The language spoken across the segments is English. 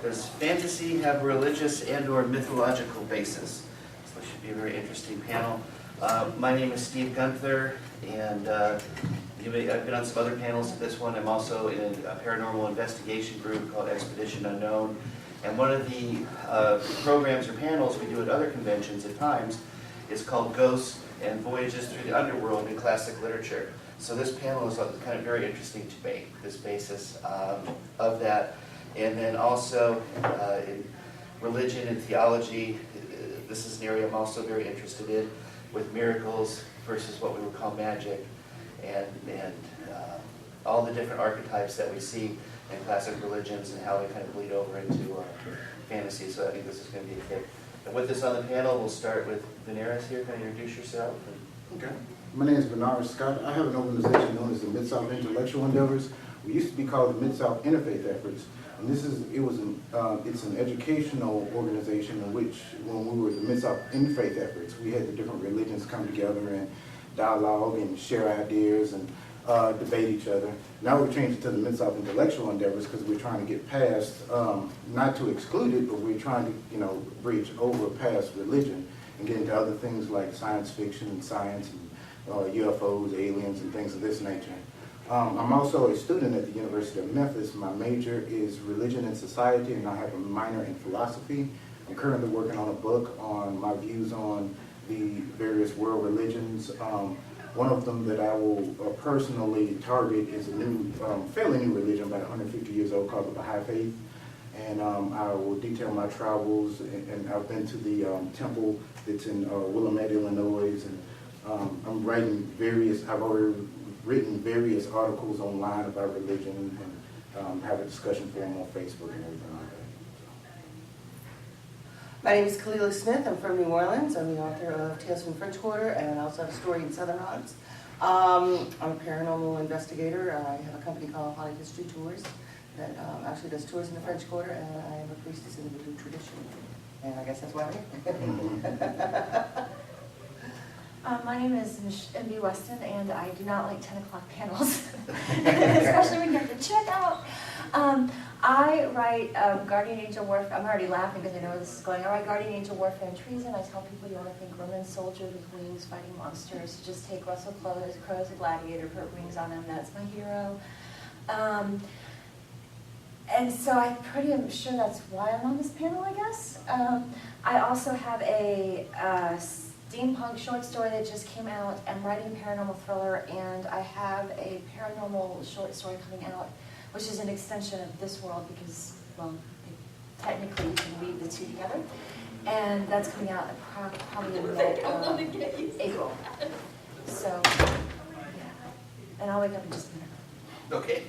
Does fantasy have a religious and or mythological basis? So it should be a very interesting panel. My name is Steve Gunther, and I've been on some other panels at this one. I'm also in a paranormal investigation group called Expedition Unknown. And one of the programs or panels we do at other conventions at times is called Ghosts and Voyages Through the Underworld in Classic Literature. So this panel is kind of very interesting to me, this basis of that. And then also in religion and theology, this is an area I'm also very interested in, with miracles versus what we would call magic, and all the different archetypes that we see in classic religions and how they kind of bleed over into fantasy. So I think this is going to be a kick. And with this on the panel, we'll start with Veneris here. Can you introduce yourself? Okay. My name is Bernard Scott. I have an organization known as the Mid-South Intellectual Endeavors. We used to be called the Mid-South Interfaith Efforts. And it's an educational organization in which, when we were the Mid-South Interfaith Efforts, we had the different religions come together and dialogue and share ideas and debate each other. Now we've changed it to the Mid-South Intellectual Endeavors because we're trying to get past, not to exclude it, but we're trying to, bridge over past religion and get into other things like science fiction and science and UFOs, aliens, and things of this nature. I'm also a student at the University of Memphis. My major is religion and society, and I have a minor in philosophy. I'm currently working on a book on my views on the various world religions. One of them that I will personally target is a new, fairly new religion, about 150 years old, called the Baha'i Faith. And I will detail my travels, and I've been to the temple that's in Willamette, Illinois, and I've already written various articles online about religion and have a discussion forum on Facebook and everything like that. My name is Kalila Smith. I'm from New Orleans. I'm the author of Tales from the French Quarter and I also have a story in Southern Haunts. I'm a paranormal investigator. I have a company called Haunted History Tours that actually does tours in the French Quarter, and I am a priestess in the Voodoo tradition. And I guess that's why I'm here. My name is M.B. Weston, and I do not like 10 o'clock panels, especially when you have to check out. I write Guardian Angel Warfare. I'm already laughing because I know where this is going. I write Guardian Angel Warfare and Treason. I tell people you want to think Roman soldier with wings fighting monsters. Just take Russell Crowe as a gladiator, put wings on him. That's my hero. And so I'm pretty sure that's why I'm on this panel, I guess. I also have a steampunk short story that just came out. I'm writing a paranormal thriller, and I have a paranormal short story coming out, which is an extension of this world because, well, technically you can weave the two together. And that's coming out probably in April. So, yeah. And I'll wake up in just a minute. Okay.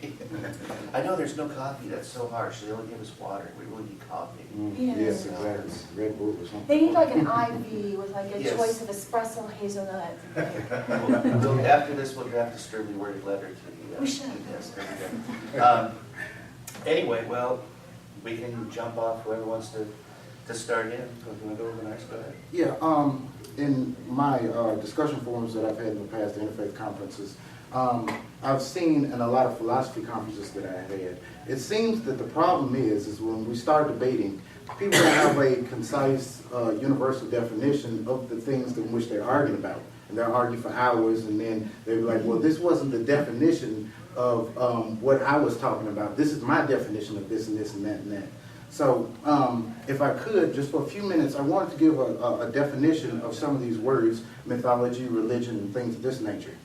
I know there's no coffee. That's so harsh. They only give us water. We really need coffee. Yes. Yes, exactly. Red Bull or something. They need like an IV with like a Yes. choice of espresso, hazelnut. After this, we'll draft a sternly worded letter to the We should. Yes, there we go. Anyway, well, we can jump off. Whoever wants to start in. Do you want to go over next? Go ahead. Yeah, in my discussion forums that I've had in the past, the interfaith conferences, I've seen in a lot of philosophy conferences that I've had, it seems that the problem is when we start debating, people have a concise, universal definition of the things in which they're arguing about. And they'll argue for hours, and then they'll be like, well, this wasn't the definition of what I was talking about. This is my definition of this and this and that and that. So if I could, just for a few minutes, I wanted to give a definition of some of these words, mythology, religion, and things of this nature.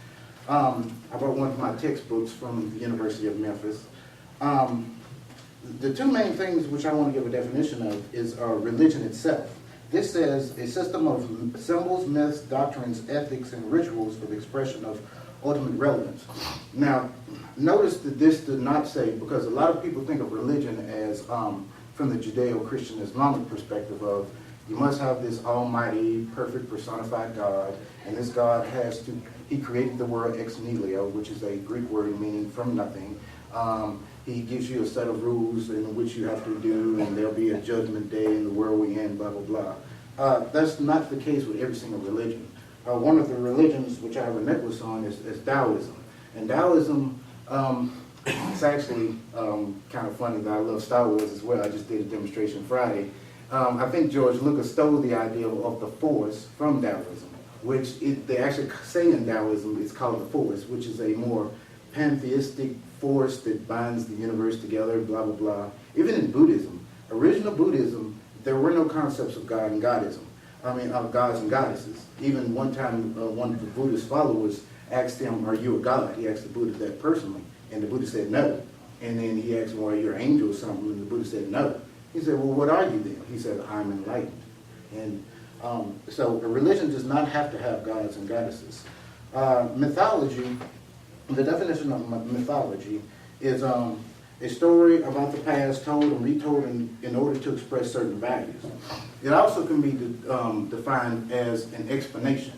I brought one of my textbooks from the University of Memphis. The two main things which I want to give a definition of is religion itself. This says a system of symbols, myths, doctrines, ethics, and rituals for the expression of ultimate relevance. Now, notice that this did not say, because a lot of people think of religion as from the Judeo-Christian Islamic perspective of you must have this almighty, perfect, personified God, and this God he created the world ex nihilo, which is a Greek word meaning from nothing. He gives you a set of rules in which you have to do, and there'll be a judgment day in the world we end, blah, blah, blah. That's not the case with every single religion. One of the religions which I have a necklace on is Taoism. And Taoism It's actually kind of funny that I love Star Wars as well. I just did a demonstration Friday. I think George Lucas stole the idea of the Force from Taoism, which they actually say in Taoism it's called the Force, which is a more pantheistic force that binds the universe together, blah, blah, blah. Even in Buddhism, original Buddhism, there were no concepts of God and goddism. I mean, of gods and goddesses. Even one time, one of the Buddhist followers asked him, "Are you a god?" He asked the Buddha that personally, and the Buddha said no. And then he asked him, "Well, are you an angel or something?" And the Buddha said no. He said, "Well, what are you then?" He said, "I'm enlightened." And so a religion does not have to have gods and goddesses. Mythology, the definition of mythology is a story about the past told and retold in order to express certain values. It also can be defined as an explanation.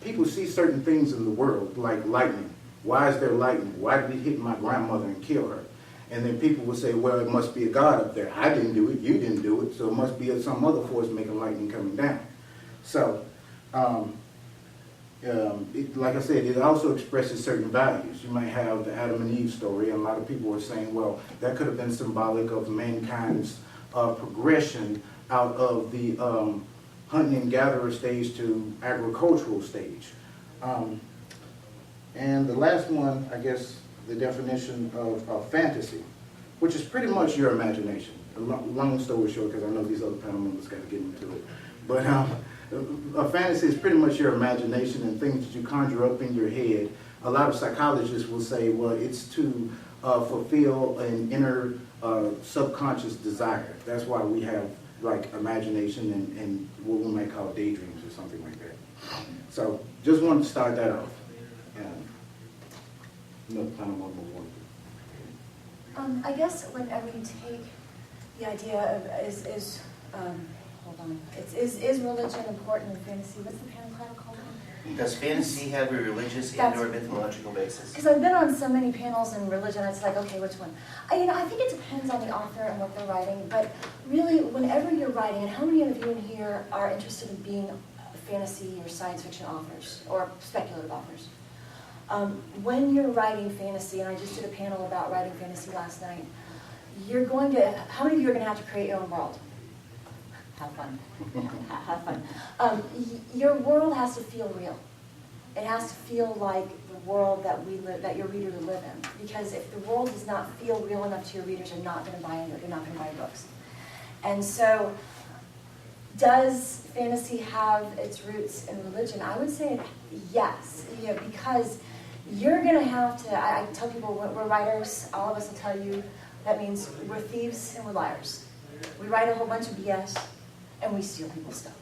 People see certain things in the world, like lightning. Why is there lightning? Why did it hit my grandmother and kill her? And then people will say, well, it must be a God up there. I didn't do it, you didn't do it, so it must be some other force making lightning coming down. So, like I said, it also expresses certain values. You might have the Adam and Eve story, and a lot of people are saying, well, that could have been symbolic of mankind's progression out of the hunting and gatherer stage to agricultural stage. And the last one, I guess, the definition of fantasy, which is pretty much your imagination. A long story short, because I know these other panel members got to get into it. But a fantasy is pretty much your imagination and things that you conjure up in your head. A lot of psychologists will say, well, it's to fulfill an inner subconscious desire. That's why we have like imagination and what we might call daydreams or something like that. So just wanted to start that off. Another panel member wanted to. I guess whenever you take the idea of hold on, is religion important in fantasy? What's the panel title called? Does fantasy have a religious and or mythological basis? Because I've been on so many panels in religion, it's like, okay, which one? I think it depends on the author and what they're writing, but really, whenever you're writing, and how many of you in here are interested in being fantasy or science fiction authors, or speculative authors? When you're writing fantasy, and I just did a panel about writing fantasy last night, you're going to, how many of you are going to have to create your own world? Have fun. Have fun. Your world has to feel real. It has to feel like the world that that your readers live in. Because if the world does not feel real enough to your readers, you're not going to buy it. You're not going to buy books. And so, does fantasy have its roots in religion? I would say yes, because you're going to have to, I tell people we're writers, all of us will tell you, that means we're thieves and we're liars. We write a whole bunch of BS and we steal people's stuff.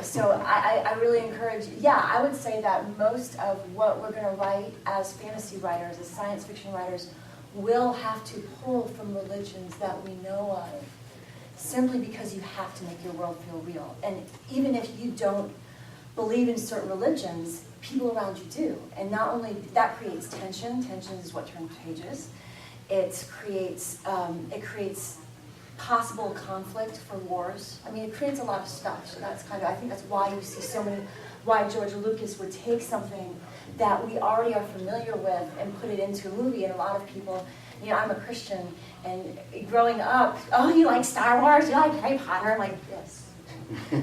So I really encourage, I would say that most of what we're going to write as fantasy writers, as science fiction writers, will have to pull from religions that we know of, simply because you have to make your world feel real. And even if you don't believe in certain religions, people around you do. And not only that creates tension. Tension is what turns pages. It creates possible conflict for wars. I mean, it creates a lot of stuff. So that's I think that's why you see so many, why George Lucas would take something that we already are familiar with and put it into a movie. And a lot of people, I'm a Christian, and growing up, oh, you like Star Wars? You like Harry Potter? I'm like, yes.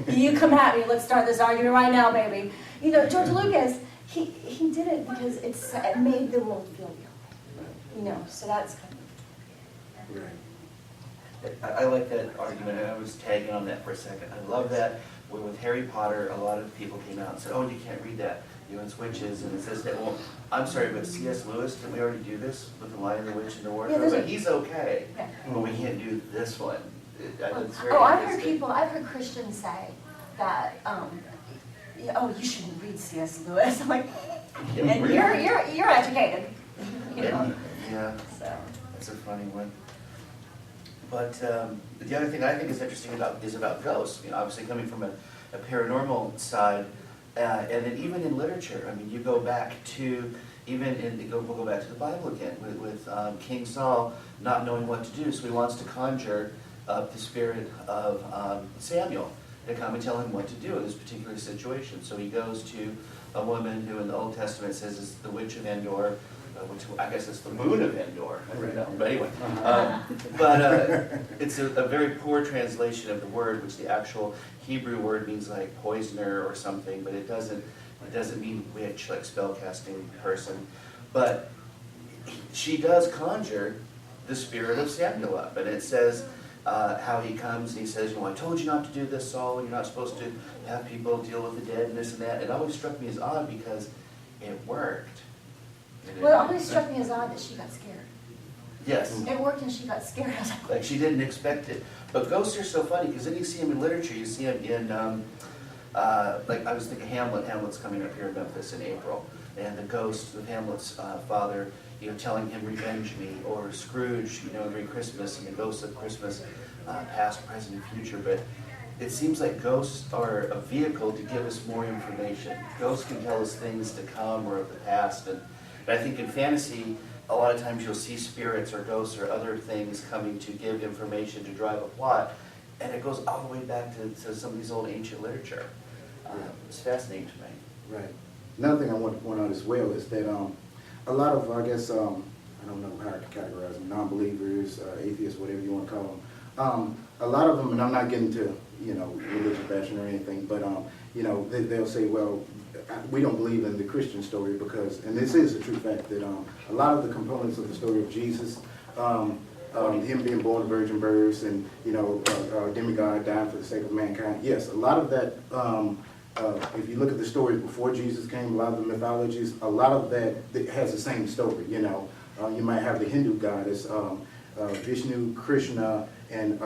You come at me, let's start this argument right now, baby. George Lucas, he did it because it made the world feel real. So that's kind of... Right. I like that argument. I was tagging on that for a second. I love that. With Harry Potter, a lot of people came out and said, oh, you can't read that. It's witches, and it says that. Well, I'm sorry, but C.S. Lewis, didn't we already do this with The Lion, the Witch, and the Wardrobe? But he's okay. Yeah. But we can't do this one. I've heard Christians say that, you shouldn't read C.S. Lewis. I'm like, and you're educated. Yeah. So. That's a funny one. But the other thing I think is interesting is about ghosts. Obviously coming from a paranormal side, and then even in literature. I mean, you go back to we'll go back to the Bible again with King Saul not knowing what to do, so he wants to conjure up the spirit of Samuel to come and tell him what to do in this particular situation. So he goes to a woman who in the Old Testament says is the witch of Endor, which I guess is the moon of Endor. I don't know. But anyway, it's a very poor translation of the word, which the actual Hebrew word means like poisoner or something, but it doesn't mean witch, like spellcasting person. But she does conjure the spirit of Samuel up, and it says how he comes and he says, I told you not to do this, Saul. You're not supposed to have people deal with the dead and this and that. It always struck me as odd because it worked. Well, it always struck me as odd that she got scared. Yes. It worked and she got scared. I was Like she didn't expect it. But ghosts are so funny because then you see them in literature. You see them in, like I was thinking Hamlet. Hamlet's coming up here in Memphis in April. And the ghost of Hamlet's father, telling him revenge me. Or Scrooge, during Christmas and the ghosts of Christmas, past, present, and future. But it seems like ghosts are a vehicle to give us more information. Ghosts can tell us things to come or of the past. But I think in fantasy, a lot of times you'll see spirits or ghosts or other things coming to give information to drive a plot, and it goes all the way back to some of these old ancient literature. It's fascinating to me. Right. Another thing I want to point out as well is that a lot of, I guess, I don't know how to categorize them, non-believers, atheists, whatever you want to call them, a lot of them, and I'm not getting to, religious bashing or anything, but, they'll say, well, we don't believe in the Christian story because, and this is a true fact, that a lot of the components of the story of Jesus, him being born of virgin births and, demigod dying for the sake of mankind, yes, a lot of that, if you look at the stories before Jesus came, a lot of the mythologies, a lot of that has the same story, You might have the Hindu goddess, Vishnu, Krishna, and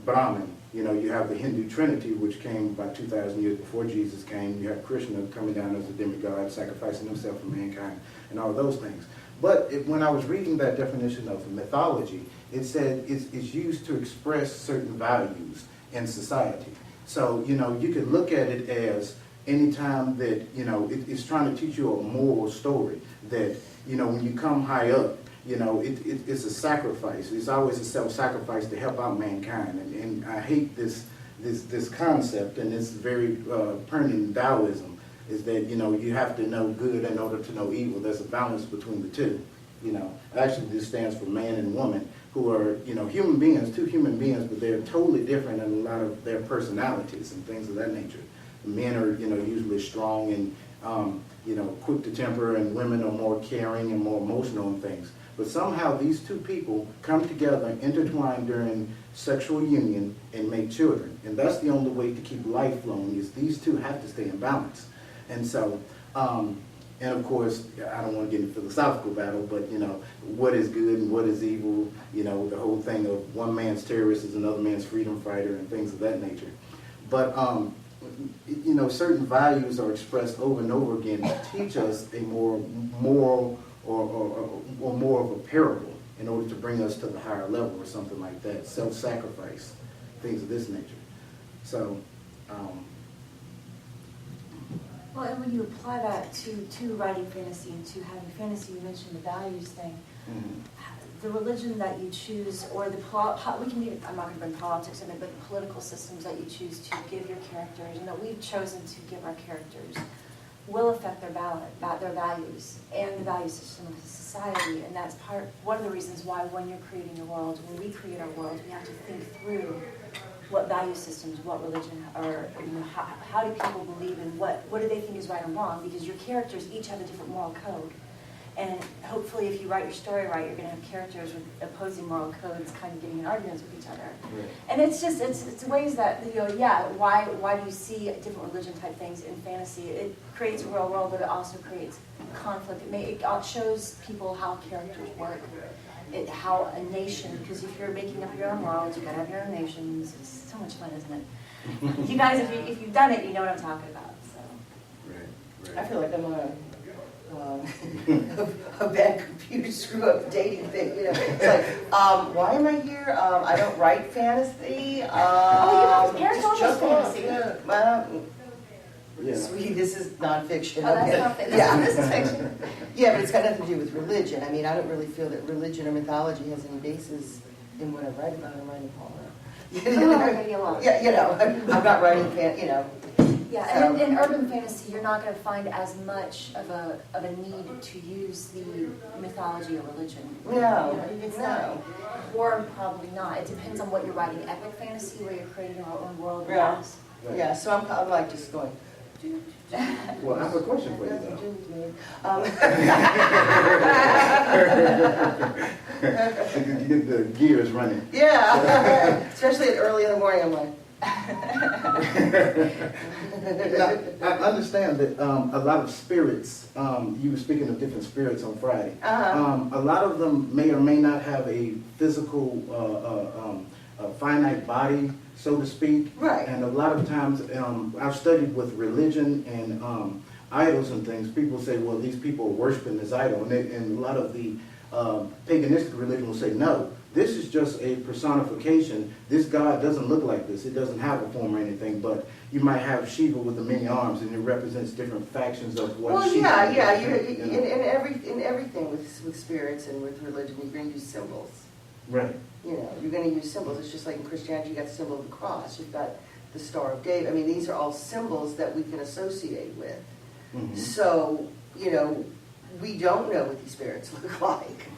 Brahman. You have the Hindu Trinity, which came about 2,000 years before Jesus came. You have Krishna coming down as a demigod, sacrificing himself for mankind, and all those things. But when I was reading that definition of mythology, it said it's used to express certain values in society. So, you could look at it as any time that, it's trying to teach you a moral story that, when you come high up, it's a sacrifice. It's always a self-sacrifice to help out mankind. And I hate this concept, and it's very pertinent in Taoism, is that, you have to know good in order to know evil. There's a balance between the two. Actually, this stands for man and woman, who are, human beings, two human beings, but they're totally different in a lot of their personalities and things of that nature. Men are, usually strong and, quick to temper, and women are more caring and more emotional and things. But somehow these two people come together, intertwine during sexual union, and make children. And that's the only way to keep life flowing, is these two have to stay in balance. And so, and of course, I don't want to get into philosophical battle, but, what is good and what is evil, the whole thing of one man's terrorist is another man's freedom fighter and things of that nature. But, certain values are expressed over and over again to teach us a more moral or more of a parable in order to bring us to the higher level or something like that, self-sacrifice, things of this nature. So, well, and when you apply that to writing fantasy and to having fantasy, you mentioned the values thing. The religion that you choose, or I'm not going to bring politics in it, but the political systems that you choose to give your characters, and that we've chosen to give our characters, will affect their values and the value system of the society. And that's one of the reasons why when you're creating a world, when we create our world, we have to think through what value systems, what religion, or how do people believe in what do they think is right and wrong, because your characters each have a different moral code. And hopefully if you write your story right, you're going to have characters with opposing moral codes kind of getting in arguments with each other. Right. And it's ways that, why do you see different religion type things in fantasy? It creates a real world, but it also creates conflict. It shows people how characters work, how a nation, because if you're making up your own world, you got to have your own nations. It's so much fun, isn't it? You guys, if you've done it, you know what I'm talking about. So. Right. I feel like I'm on a bad computer screw up dating thing, It's like, why am I here? I don't write fantasy. You have just jump off. Yeah. Sweetie, this is nonfiction. Oh, that's okay. not fiction. Yeah. This is fiction. Yeah, but it's got nothing to do with religion. I mean, I don't really feel that religion or mythology has any basis in what I write about. I'm writing horror. Oh, maybe a lot. Yeah, I'm not writing Yeah, So- and in urban fantasy, you're not going to find as much of a need to use the mythology or religion. No, It's no. not, or probably not. It depends on what you're writing. Epic fantasy, where you're creating your own world. Yeah. Yes. Yeah, so I'm like just going. Well, I have a question for you though. You get the gears running. Yeah, especially early in the morning, I'm like. Now, I understand that a lot of spirits, you were speaking of different spirits on Friday. A lot of them may or may not have a physical, finite body, so to speak. Right. And a lot of times, I've studied with religion and idols and things. People say, well, these people are worshiping this idol. And a lot of the paganistic religion will say, no, this is just a personification. This God doesn't look like this. It doesn't have a form or anything, but you might have Shiva with the many arms, and it represents different factions of what Well, Shiva yeah, is, you know? in everything with spirits and with religion, you're going to use symbols. Right. You know, you're going to use symbols. It's just like in Christianity, you got the symbol of the cross. You've got the Star of David. I mean, these are all symbols that we can associate with. Mhm. So, you know, we don't know what these spirits look like.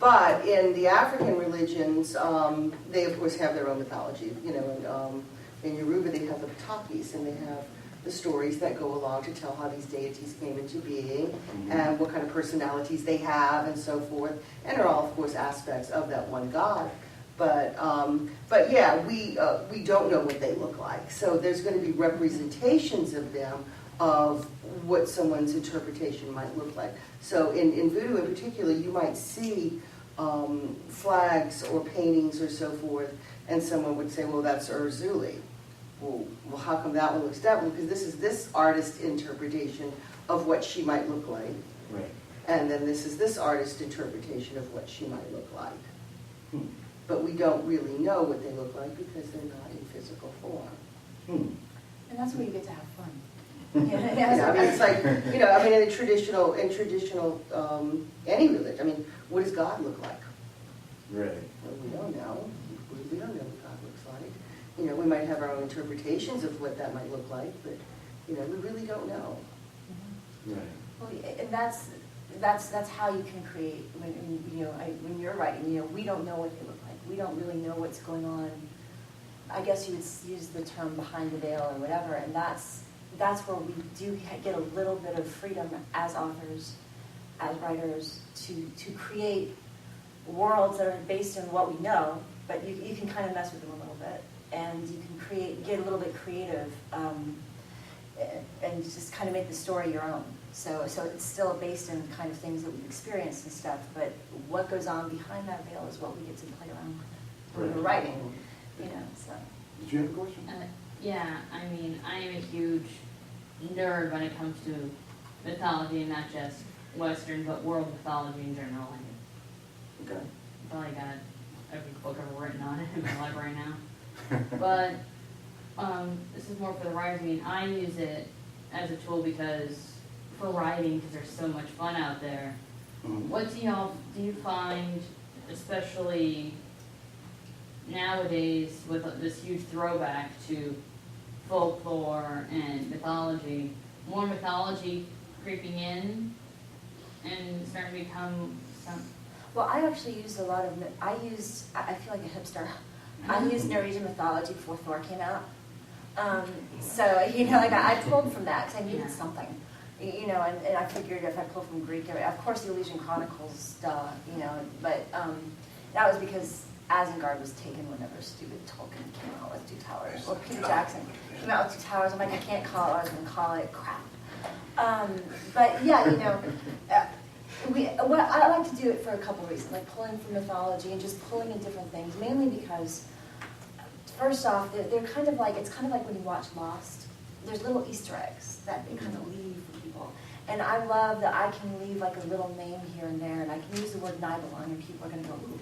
But in the African religions, they of course have their own mythology. You know, in Yoruba they have the Patakis, and they have the stories that go along to tell how these deities came into being, and what kind of personalities they have, and so forth. And are all, of course, aspects of that one God. But yeah, we don't know what they look like. So there's going to be representations of them, of what someone's interpretation might look like. So in voodoo in particular, you might see flags or paintings or so forth, and someone would say, well, that's Urzuli. Well, how come that one looks different? Because this is this artist's interpretation of what she might look like. Right. And then this is this artist's interpretation of what she might look like. Hmm. But we don't really know what they look like because they're not in physical form. Hmm. And that's where you get to have fun. Yeah, I mean, it's like, you know, I mean, in traditional, any religion, I mean, what does God look like? Right. Well, we don't know. We don't know what God looks like. You know, we might have our own interpretations of what that might look like, but, you know, we really don't know. Right. Well, and that's how you can create. When you're writing, you know, we don't know what they look like. We don't really know what's going on. I guess you would use the term behind the veil or whatever, and that's where we do get a little bit of freedom as authors, as writers, to create worlds that are based on what we know, but you can kind of mess with them a little bit, and you can get a little bit creative, and just kind of make the story your own. So it's still based in kind of things that we've experienced and stuff, but what goes on behind that veil is what we get to play around with when we're writing, you know, so. Did you have a question? Yeah, I mean, I am a huge nerd when it comes to mythology, and not just Western, but world mythology in general. Okay. I've probably got every book ever written on it in my library now. But this is more for the writers. I mean, I use it as a tool for writing, because there's so much fun out there. Mhm. What do you find, especially nowadays with this huge throwback to folklore and mythology, more mythology creeping in and starting to become some... Well, I actually used a lot of, I feel like a hipster. I used Norwegian mythology before Thor came out. So, you know, like I pulled from that because I needed something. You know, and I figured if I pull from Greek, of course the Elysian Chronicles, you know, but that was because Isengard was taken whenever stupid Tolkien came out with Two Towers. Or Peter Jackson came out with Two Towers. I'm like, I can't call it what I was going to call it. Crap. But yeah, you know, I like to do it for a couple reasons, like pulling from mythology and just pulling in different things, mainly because, first off, they're kind of like, it's kind of like when you watch Lost. There's little Easter eggs that they kind of leave for people. And I love that I can leave like a little name here and there, and I can use the word Nibelung, and people are going to go, ooh.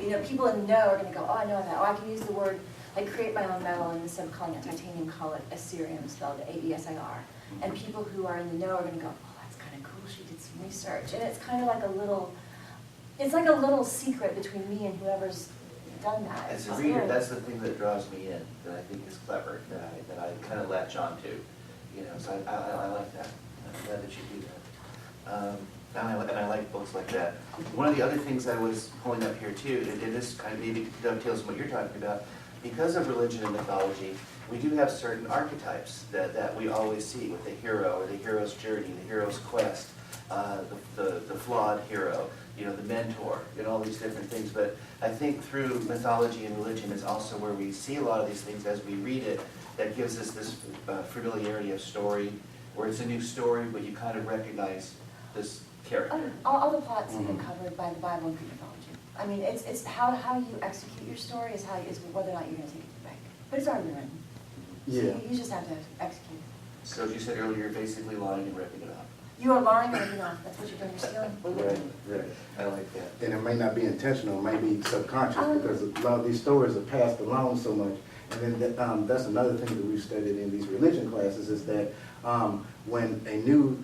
You know, people in the know are going to go, oh, I know that. Oh, I can use the word, like create my own metal, and instead of calling it titanium, call it Assyrium, spelled A-E-S-I-R. And people who are in the know are going to go, oh, that's kind of cool, she did some research. And it's kind of like it's like a little secret between me and whoever's done that. As a It's reader, very- that's the thing that draws me in, that I think is clever, that I kind of latch on to, you know, so I like that. I'm glad that you do that. And I like books like that. One of the other things I was pulling up here too, and this kind of maybe dovetails on what you're talking about, because of religion and mythology, we do have certain archetypes that we always see with the hero, or the hero's journey, the hero's quest, the flawed hero, you know, the mentor, and all these different things. But I think through mythology and religion is also where we see a lot of these things as we read it, that gives us this familiarity of story, where it's a new story, but you kind of recognize this character. All the plots have been covered by the Bible and Greek mythology. I mean, it's how you execute your story is whether or not you're going to take it to the bank. But it's already written. So Yeah. you just have to execute. So as you said earlier, you're basically lying and ripping it off. You are lying or ripping off. That's what you're doing. You're stealing. Right, right. I like that. And it may not be intentional, it may be subconscious, because a lot of these stories are passed along so much. And then that's another thing that we've studied in these religion classes, is that when a new,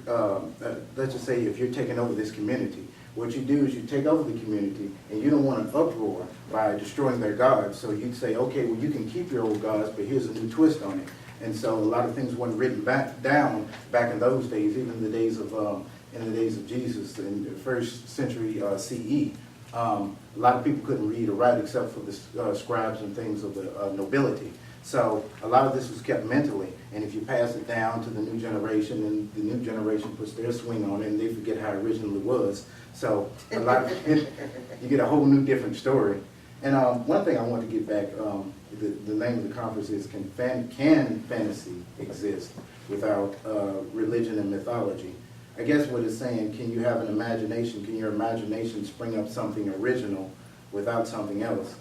let's just say if you're taking over this community, what you do is you take over the community and you don't want an uproar by destroying their gods. So you'd say, okay, well, you can keep your old gods, but here's a new twist on it. And so a lot of things weren't written down back in those days, even in the days of Jesus in the first century CE. A lot of people couldn't read or write except for the scribes and things of the nobility. So a lot of this was kept mentally, and if you pass it down to the new generation, and the new generation puts their swing on it, and they forget how it originally was. So a lot of you get a whole new different story. And one thing I want to get back, the name of the conference is Can Fantasy Exist Without Religion and Mythology? I guess what it's saying, can you have an imagination? Can your imagination spring up something original without something else?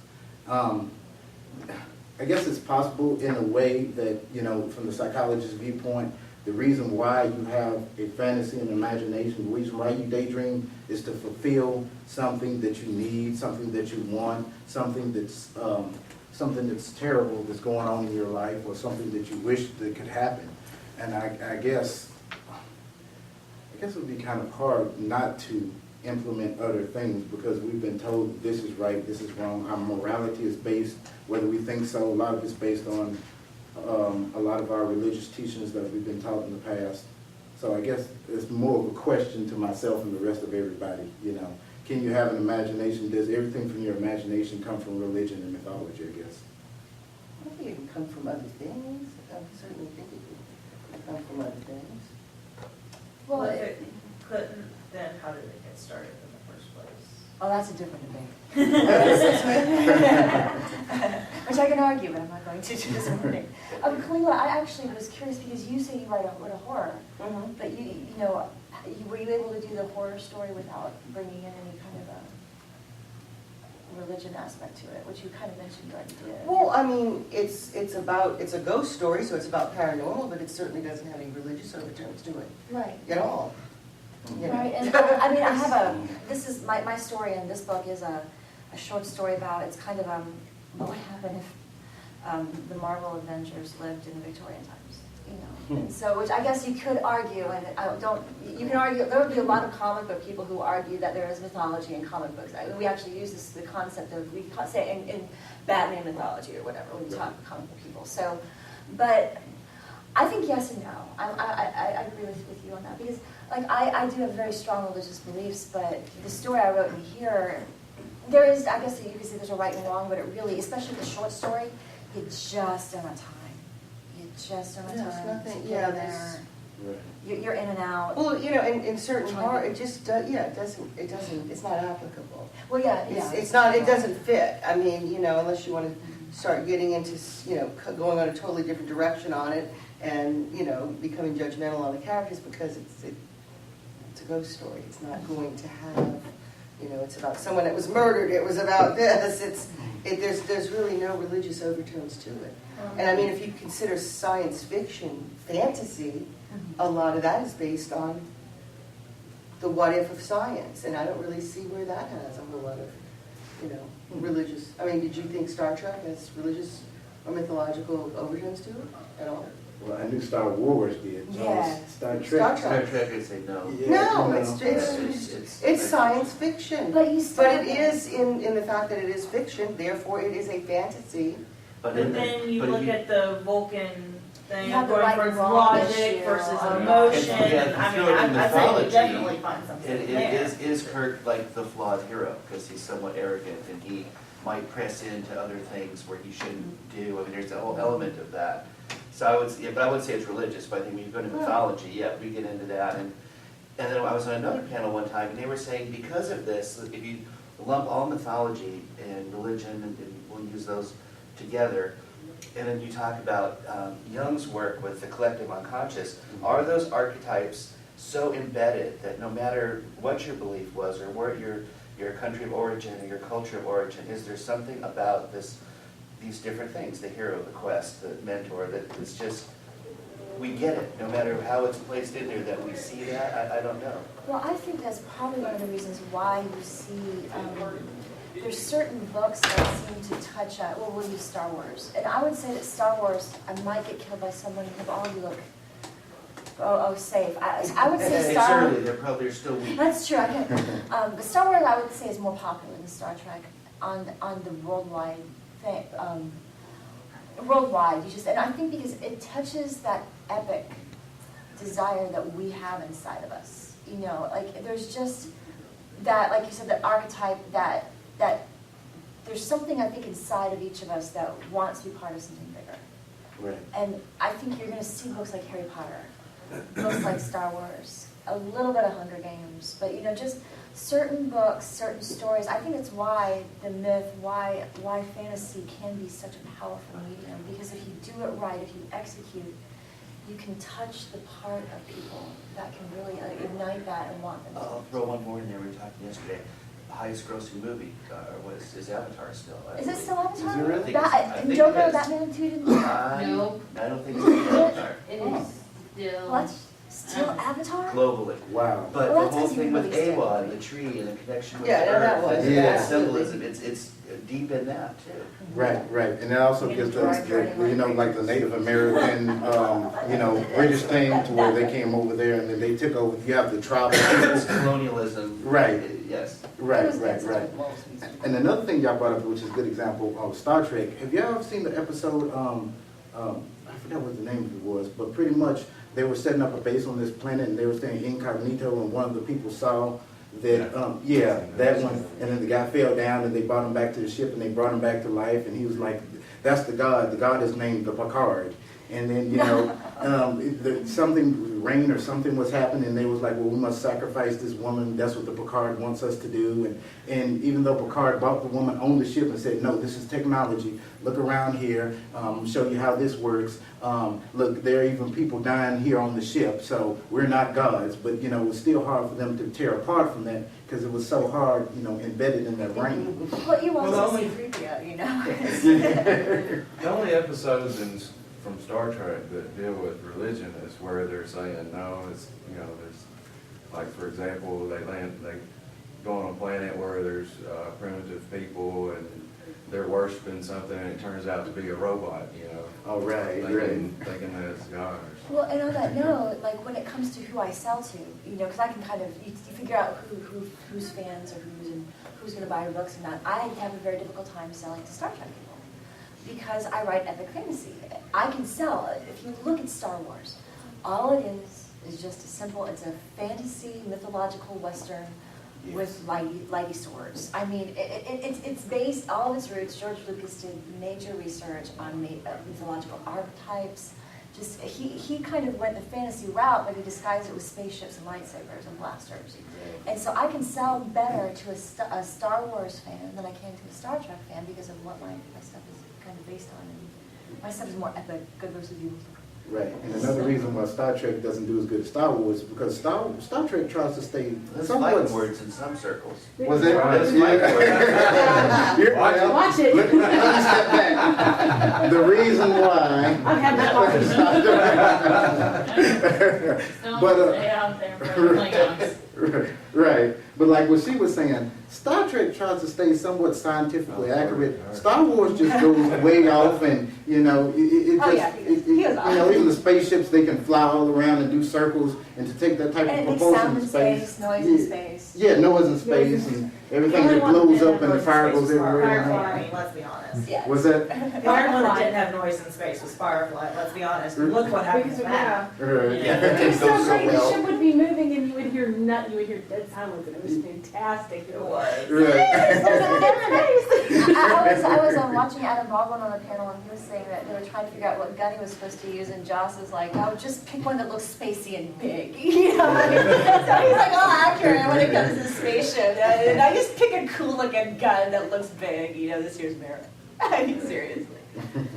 I guess it's possible in a way that, you know, from the psychologist's viewpoint, the reason why you have a fantasy and imagination, the reason why you daydream is to fulfill something that you need, something that you want, something that's terrible that's going on in your life, or something that you wish that could happen. And I guess it would be kind of hard not to implement other things, because we've been told this is right, this is wrong. Our morality is based, whether we think so, a lot of it's based on a lot of our religious teachings that we've been taught in the past. So I guess it's more of a question to myself and the rest of everybody, you know. Can you have an imagination? Does everything from your imagination come from religion and mythology, I guess? I think it can come from other things. I certainly think it can come from other things. Well, If it couldn't, then how did it get started in the first place? oh, that's a different debate. Which I can argue, but I'm not going to do this morning. Kalila, I actually was curious because you say you wrote a horror, Mm-hmm. but were you able to do the horror story without bringing in any kind of a religion aspect to it, which you kind of mentioned you already did? Well, I mean, it's a ghost story, so it's about paranormal, but it certainly doesn't have any religious overtones to it Right. at all. You know? Right, and I mean, I have this is, my story in this book is a short story about, it's kind of, what would happen if the Marvel Avengers lived in the Victorian times, you know? And so, which I guess you could argue, and you can argue, there would be a lot of comic book people who argue that there is mythology in comic books. We actually use the concept of, we say in Batman mythology or whatever, when we talk to comic book people. So, but I think yes and no. I agree with you on that, because like I do have very strong religious beliefs, but the story I wrote in here, there is, I guess you could say there's a right and wrong, but it really, especially the short story, you just don't have time. You just don't have Yeah, it's time nothing- to yeah, get in there's- there. You're in and out. Well, you know, in certain horror, it just, it's not applicable. Well, yeah. It's not, it doesn't fit. I mean, you know, unless you want to start getting into, you know, going on a totally different direction on it and, you know, becoming judgmental on the characters, because it's a ghost story. It's not going to have, you know, it's about someone that was murdered. It was about this. There's really no religious overtones to it. And I mean, if you consider science fiction, fantasy, a lot of that is based on the what if of science, and I don't really see where that has a whole lot of, you know, religious. I mean, did you think Star Trek has religious or mythological overtones to it at all? Well, I knew Star Wars did. Yeah. Star Trek. Star Star Trek, I'd say no. Yeah, No, you it's know. it's science fiction. But you still. But it is in the fact that it is fiction, therefore it is a fantasy. But But then you look at the Vulcan thing, You have the going right for and wrong logic issue. versus Yeah, emotion. if you I throw mean, it in I say you mythology, definitely find something It there. is Kirk like the flawed hero, because he's somewhat arrogant and he might press into other things where he shouldn't do. I mean, there's a whole element of that. So I would, yeah, but I wouldn't say it's religious, but I think when you go into mythology, yeah, we get into that. And then I was on another panel one time, and they were saying because of this, if you lump all mythology and religion, and we'll use those together, and then you talk about Jung's work with the collective unconscious, are those archetypes so embedded that no matter what your belief was or where your country of origin or your culture of origin, is there something about these different things, the hero, the quest, the mentor, that it's just, we get it, no matter how it's placed in there, that we see that? I don't know. Well, I think that's probably one of the reasons why you see, there's certain books that seem to touch on, well, we'll use Star Wars. And I would say that Star Wars, I might get killed by someone who, oh, you look, safe. I would say It's Star early, they're still weak. That's true, I can, but Star Wars, I would say, is more popular than Star Trek on the worldwide thing, worldwide, and I think because it touches that epic desire that we have inside of us, you know, like, there's just that, like you said, that archetype, that there's something, I think, inside of each of us that wants to be part of something bigger. Right. And I think you're gonna see books like Harry Potter, books like Star Wars, a little bit of Hunger Games, but, you know, just certain books, certain stories. I think it's why the myth, why fantasy can be such a powerful medium, because if you do it right, if you execute, you can touch the part of people that can really ignite that and want them to. I'll throw one more in there. We were talking yesterday. The highest grossing movie is Avatar still. Is it still Avatar? Is it really? I think And it Joker, is. Batman 2 didn't? No. I don't think it's Avatar. It is still. What? Still Avatar? Globally. Wow. But Well, the that's whole because you thing with released it. Awa and the tree and the connection with Yeah, the no, that earth was, and yeah. that symbolism, it's deep in that too. Right, right, and it also gives the, you know, like the Native American, you know, British thing to where they came over there and then they took over, you have the tribal It's people. colonialism. Right. Yes. Right, It was right, good, right. such a And another thing y'all brought up, which is a good example of Star Trek, have y'all ever seen the episode, I forgot what the name of it was, but pretty much they were setting up a base on this planet and they were staying incognito and one of the people saw that, that one, and then the guy fell down and they brought him back to the ship and they brought him back to life and he was like, that's the god is named the Picard. And then, you know, something, rain or something was happening, and they was like, well, we must sacrifice this woman. That's what the Picard wants us to do. And even though Picard brought the woman on the ship and said, no, this is technology. Look around here, show you how this works. Look, there are even people dying here on the ship, so we're not gods. But, you know, it was still hard for them to tear apart from that because it was so hard, you know, embedded in that rain. Well, you Well, also the see 3PO, you know? The only episodes from Star Trek that deal with religion is where they're saying, no, it's, you know, there's, like, for example, they go on a planet where there's primitive people and they're worshiping something and it turns out to be a robot, you know. Oh, right, Thinking that it's God or something. Well, and on that note, like when it comes to who I sell to, you know, because I can kind of, you figure out who's fans or who's going to buy your books and not. I have a very difficult time selling to Star Trek people because I write epic fantasy. I can sell, if you look at Star Wars, all it is just a simple, it's a fantasy, mythological Western with lighty swords. I mean, it's based, all of its roots, George Lucas did major research on mythological archetypes. Just, he kind of went the fantasy route, but he disguised it with spaceships and lightsabers and blasters. And so I can sell better to a Star Wars fan than I can to a Star Trek fan because of what my stuff is kind of based on. And my stuff is more epic, good versus evil. Right, and another reason why Star Trek doesn't do as good as Star Wars is because Star Trek tries to stay That's somewhat... fighting words in some circles. Was it? That's fighting words. Watch it. Let me step back. The reason why... I've had that conversation. Don't But, stay out there for Klingons. Right, but like what she was saying, Star Trek tries to stay somewhat scientifically accurate. Star Wars just goes way off, and you know, it Oh, just, yeah, he goes off. you know, even the spaceships, they can fly all around and do circles, and to take that type And of it makes propulsion sound in in space. space, noise in space. Yeah, noise in space, and everything that blows up and the fire goes everywhere. Firefly, I mean, let's be honest. Yeah. Was that? The only one that didn't have noise in space was Firefly, let's be honest. Look what happens Because, now. Right. Yeah, that didn't It was go so so great, the well. ship would be moving and you would hear dead silence, and it was fantastic. It was. Right. I was watching Adam Baldwin on the panel, and he was saying that they were trying to figure out what gun he was supposed to use, and Joss is like, oh, just pick one that looks spacey and big. You know, so he's like, oh, accurate when it comes to spaceship. And I just pick a cool looking gun that looks big. You know, this year's Merit. I mean, seriously.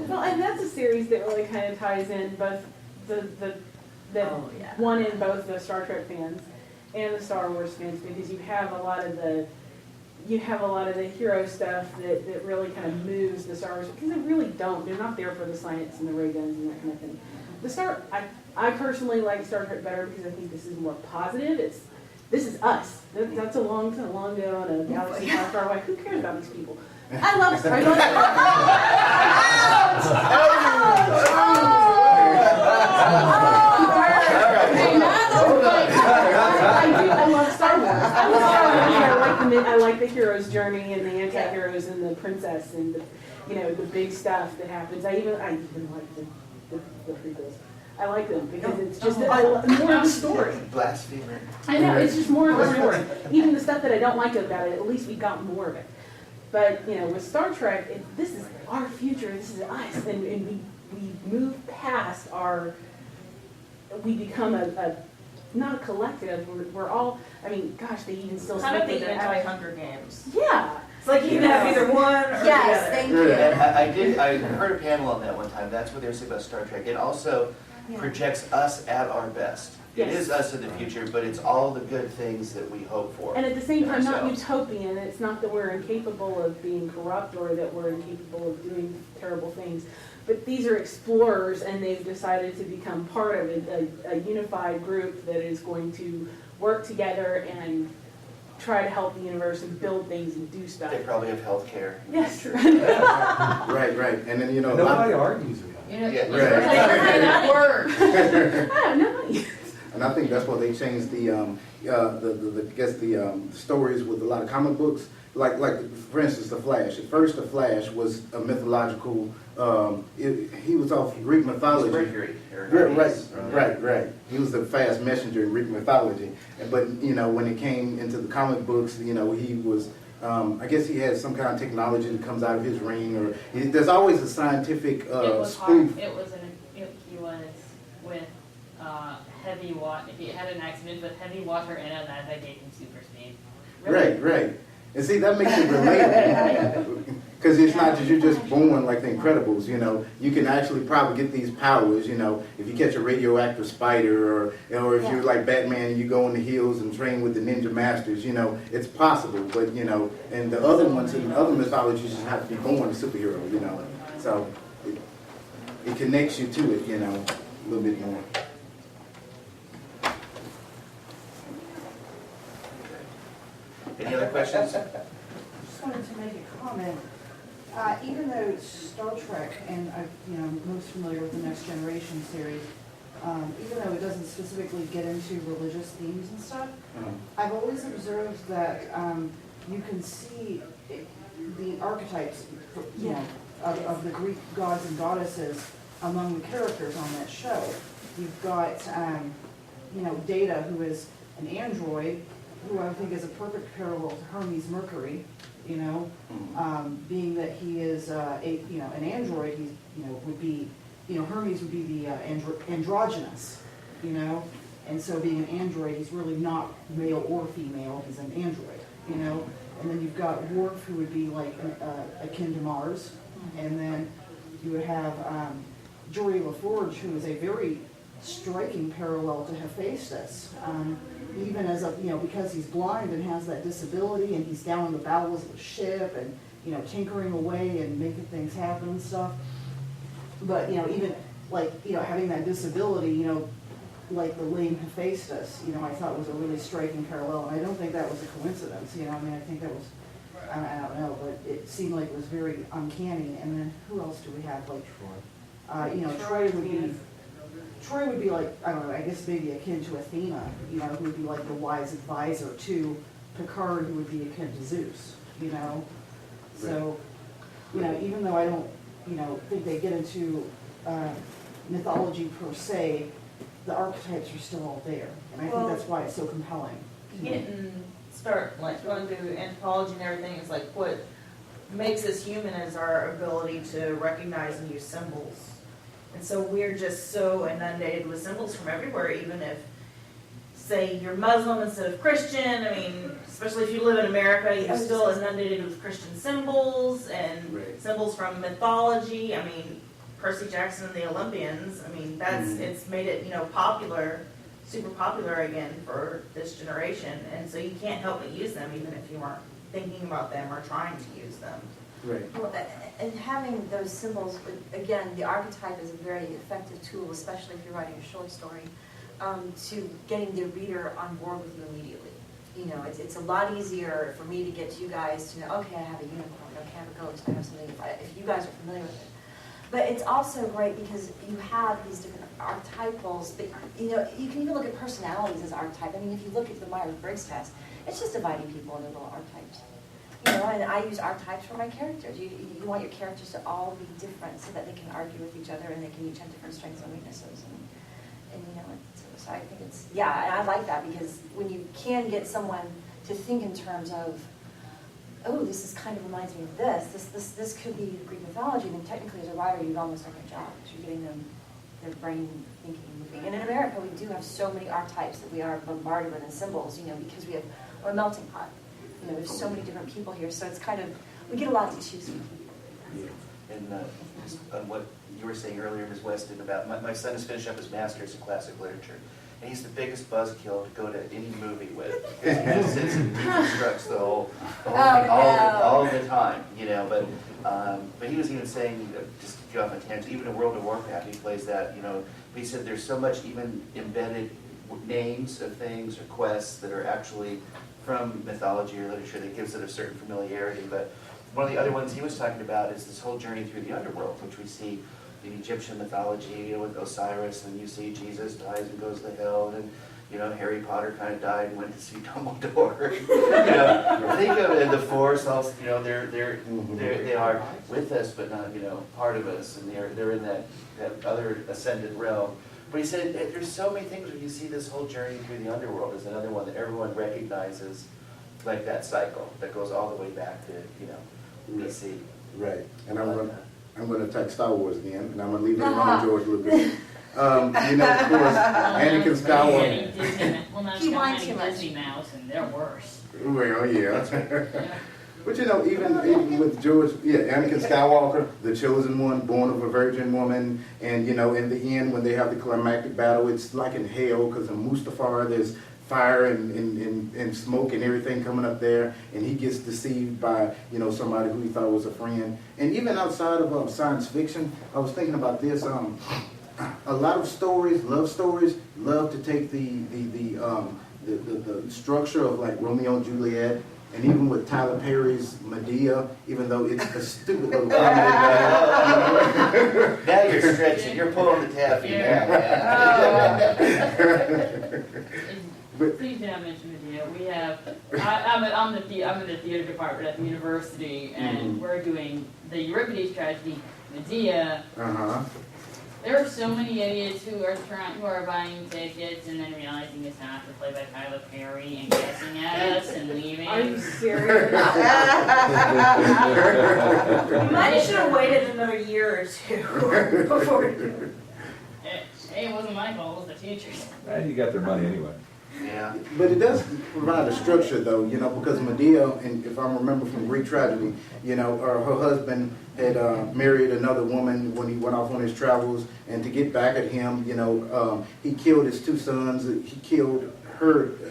Well, and that's a series that really kind of ties in both the Oh, yeah. one in both the Star Trek fans and the Star Wars fans, because you have a lot of the hero stuff that really kind of moves the Star Wars, because they really don't. They're not there for the science and the ray guns and that kind of thing. I personally like Star Trek better because I think this is more positive. This is us. That's a long ago on a galaxy far, far away. Who cares about these people? I love Star Trek. I love Star Wars. I like the hero's journey and the anti-heroes and the princess and the big stuff that happens. I even like the prequels. I like them because it's just more of the story. Blasphemer. I know, it's just more of the story. Even the stuff that I don't like about it, at least we got more of it. But, with Star Trek, this is our future, this is us, and we move past we become not a collective, we're all, I mean, gosh, they even still Kind of speak the with that. anti-Hunger Games. Yeah. It's like you can have either one or the Yes, other. thank And you. I heard a panel on that one time, that's what they were saying about Star Trek. It also projects us at our best. It Yes. is us in the future, but it's all the good things that we hope for. And at the same time, not ourselves. utopian. It's not that we're incapable of being corrupt or that we're incapable of doing terrible things. But these are explorers, and they've decided to become part of a unified group that is going to work together and try to help the universe and build things and do stuff. They probably have health care. Yes. Right. And then, Nobody argues with that. Yeah. Right. I have no money. And I think that's why they changed the stories with a lot of comic books. Like for instance, the Flash. At first, the Flash was a mythological. He was off Greek mythology. Mercury. Right. He was the fast messenger in Greek mythology. But when it came into the comic books, he was. I guess he had some kind of technology that comes out of his ring, or there's always a scientific It was spoof. hard. He was with heavy water. If he had an accident with heavy water in it, that gave him super speed. Right. And see, that makes it relatable. Because it's not that you're just born like the Incredibles, You can actually probably get these powers, if you catch a radioactive spider, or if you're like Batman and you go in the hills and train with the ninja masters, it's possible. But, and the other ones in other mythologies, you just have to be born a superhero, So it connects you to it, a little bit more. Any other questions? Just wanted to make a comment. Even though Star Trek, and I'm most familiar with the Next Generation series, even though it doesn't specifically get into religious themes and stuff, I've always observed that you can see the archetypes, of the Greek gods and goddesses among the characters on that show. You've got, Data, who is an android, who I think is a perfect parallel to Hermes Mercury, being that he is an android, he's would be Hermes would be the androgynous, and so being an android, he's really not male or female, he's an android, and then you've got Worf, who would be like akin to Mars, and then you would have Geordi LaForge, who is a very striking parallel to Hephaestus. Even as because he's blind and has that disability, and he's down in the bowels of the ship, and tinkering away and making things happen and stuff. But even like having that disability, like the lame Hephaestus, you know, I thought was a really striking parallel, and I don't think that was a coincidence, you know, I mean, I think that was, I don't know, but it seemed like it was very uncanny. And then who else do we have, like, you know, Troy would be like, I don't know, I guess maybe akin to Athena, you know, who would be like the wise advisor to Picard, who would be akin to Zeus, you know? So, you know, even though I don't, you know, think they get into mythology per se, the archetypes are still all there. And I think that's why it's so compelling. Start like going through anthropology and everything, is like what makes us human is our ability to recognize and use symbols. And so we're just so inundated with symbols from everywhere, even if, say, you're Muslim instead of Christian. I mean, especially if you live in America, you're still inundated with Christian symbols and symbols from mythology. I mean, Percy Jackson and the Olympians, I mean, that's, it's made it, you know, popular, super popular again for this generation. And so you can't help but use them, even if you weren't thinking about them or trying to use them. Right. Well, and having those symbols, again, the archetype is a very effective tool, especially if you're writing a short story, to getting the reader on board with you immediately. You know, it's a lot easier for me to get you guys to know, okay, I have a unicorn, okay, I have a ghost, I have something, if you guys are familiar with it. But it's also great because you have these different archetypals, but, you know, you can even look at personalities as archetype. I mean, if you look at the Myers-Briggs test, it's just dividing people into little archetypes. You know, and I use archetypes for my characters. You want your characters to all be different so that they can argue with each other and they can each have different strengths and weaknesses. And you know, so I think it's, yeah, and I like that because when you can get someone to think in terms of, oh, this is kind of reminds me of this could be Greek mythology, then technically as a writer you've almost done your job because you're getting them, their brain thinking and moving. And in America we do have so many archetypes that we are bombarded with and symbols, you know, because we're a melting pot. You know, there's so many different people here, so it's kind of, we get a lot to choose from. Yeah. And just on what you were saying earlier, Ms. Weston, about my son is finishing up his master's in classic literature, and he's the biggest buzzkill to go to any movie with. Because he just sits and deconstructs the whole thing all the time, you know. But he was even saying, just to go off on a tangent, even in World of Warcraft, he plays that, you know. But he said there's so much even embedded names of things or quests that are actually from mythology or literature that gives it a certain familiarity. But one of the other ones he was talking about is this whole journey through the underworld, which we see in Egyptian mythology, you know, with Osiris, and you see Jesus dies and goes to hell, and you know, Harry Potter kind of died and went to see Dumbledore. You know, think of it in the Force, also, you know, they are with us, but not, you know, part of us, and they're in that other ascended realm. But he said there's so many things when you see this whole journey through the underworld is another one that everyone recognizes, like that cycle that goes all the way back to, you know, BC. Right. And I'm going to attack Star Wars again, and I'm going to leave it alone, George, a little bit. You know, of course, Anakin Skywalker. He wants too much. Disney Mouse, and they're worse. Well, yeah. But you know, even with George, Anakin Skywalker, the chosen one, born of a virgin woman, and you know, in the end, when they have the climactic battle, it's like in hell because in Mustafar there's fire and smoke and everything coming up there, and he gets deceived by, you know, somebody who he thought was a friend. And even outside of science fiction, I was thinking about this. A lot of stories, love stories, love to take the structure of like Romeo and Juliet. And even with Tyler Perry's Medea, even though it's a stupid little comedy. Now you're stretching. You're pulling the taffy now. Please do not mention Medea. We have. I'm in the theater department at the university, and we're doing the Euripides tragedy, Medea. There are so many idiots who are buying tickets and then realizing it's not to play by Tyler Perry and guessing at us and leaving. Are you serious? You might have waited another year or two before. Hey, it wasn't my fault, it was the teachers. You got their money anyway. Yeah. But it does provide a structure, though, you know, because Medea, and if I remember from Greek tragedy, you know, her husband had married another woman when he went off on his travels, and to get back at him, you know, he killed his two sons. He killed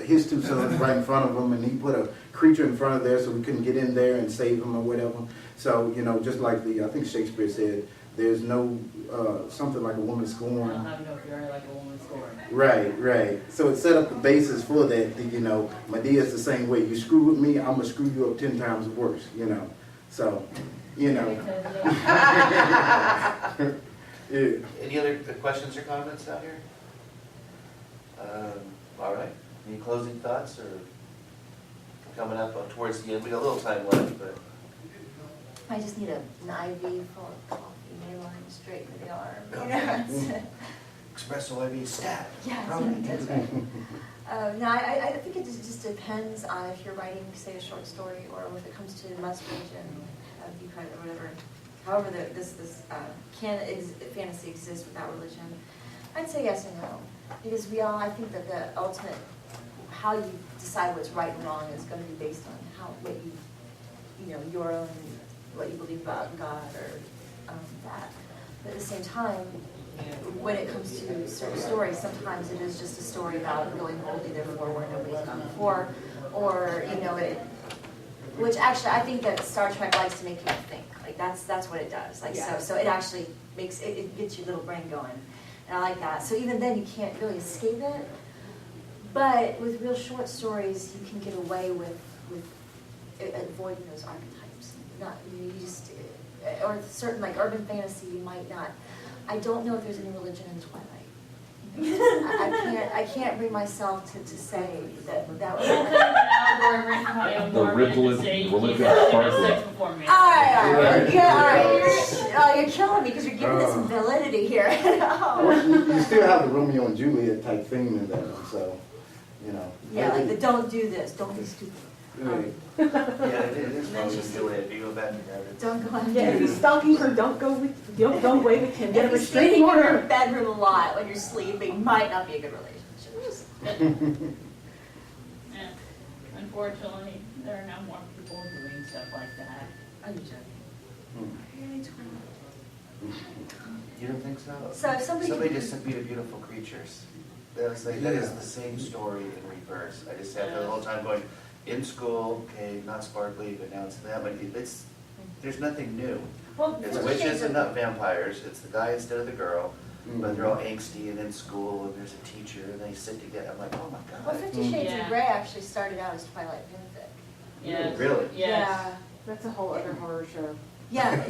his two sons right in front of him, and he put a creature in front of there so we couldn't get in there and save him or whatever. So, you know, just like I think Shakespeare said, There's no, something like a woman I don't scorn. have to know if you're like a woman scoring. Right, right. So it set up the basis for that, you know, Medea's the same way. You screw with me, I'm gonna screw you up 10 times worse, you know. So, you know. Yeah. Any other questions or comments out here? All right, any closing thoughts or coming up towards the end? We got a little time left, but I just need an IV full of coffee, main line straight for the arm. You know, it's- espresso IV stat. Yeah, that's right. No, I think it just depends on if you're writing, say, a short story, or if it comes to must-read and view credit or whatever. However, this fantasy exists without religion. I'd say yes and no, because I think that the ultimate, how you decide what's right and wrong is going to be based on your own, what you believe about God or that. But at the same time, when it comes to certain stories, sometimes it is just a story about going boldly therefore where nobody's gone before, or which actually I think that Star Trek likes to make people think. Like that's what it does. Like Yeah. so it actually makes it gets your little brain going, and I like that. So even then you can't really escape it. But with real short stories, you can get away with avoiding those archetypes. Not you just or certain like urban fantasy you might not. I don't know if there's any religion in Twilight. I can't bring myself to say that would. The religion All right. Yeah, all right. Oh, you're killing me because you're giving this some validity here. Well, you still have the Romeo and Juliet type theme in there, so, you know. Yeah, like the don't do this, don't be stupid. Right. Yeah, it is Romeo and Juliet, if you go back and read it. Don't go on. Yeah, if he's stalking her, don't go away with him. Get a If you're restraining sleeping in your order. bedroom a lot when you're sleeping, might not be a good relationship. Yeah. Unfortunately, there are now more people doing stuff like that. Are you joking? You don't think so? So if somebody just sent me the beautiful creatures. That is the same story in reverse. I just sat there the whole time going, in school, okay, not sparkly, but now it's them. There's nothing new. Well, It's 50 witches Shades and of- not vampires. It's the guy instead of the girl. But they're all angsty and in school, and there's a teacher, and they sit together. I'm like, oh my Well, God. 50 Shades Yeah. of Grey actually started out as Twilight fanfic. Yes. Really? Yes. That's a whole other horror show. Yeah. This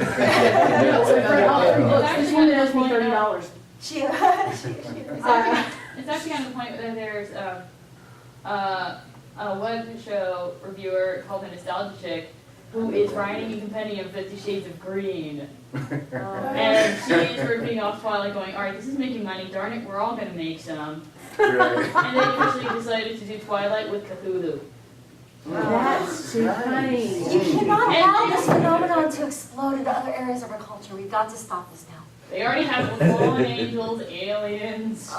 one owes me $30. She It's actually on the point where there's a web show reviewer called the Nostalgia Chick who is writing a compendium of 50 Shades of Green. And she's ripping off Twilight going, all right, this is making money, darn it, we're all going to make some. Right. And they officially decided to do Twilight with Cthulhu. That's too funny. You cannot allow this phenomenon to explode into other areas of our culture. We've got to stop this now. They already have fallen angels, aliens.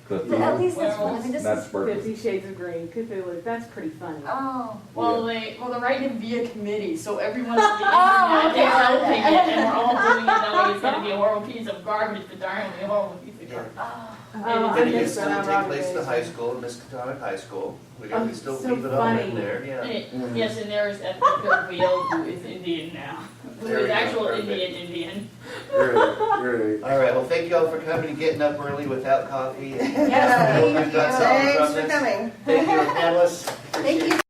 But at least that's fun. I mean, this That's is. 50 Shades of Grey, Cthulhu. That's pretty funny. Oh. Well, they're writing it via committee, so everyone's on the Oh, internet okay. developing it, and we're all doing it that way. It's going to be a horrible piece of garbage, but darn it, a horrible piece of garbage. Oh. And I it guess still that I'm take wrong place at the with high it. school, Miskatonic High School. We Oh, still so leave it all in funny. there, yeah. Yes, and there's Edward Wheel, who is Indian now. Who There we is go, actual perfect. Indian. Right, right. All right, well, thank you all for coming and getting up early without coffee. Yes, Hope you've got something Thanks from for this. coming. Thank you, panelists. Thank you.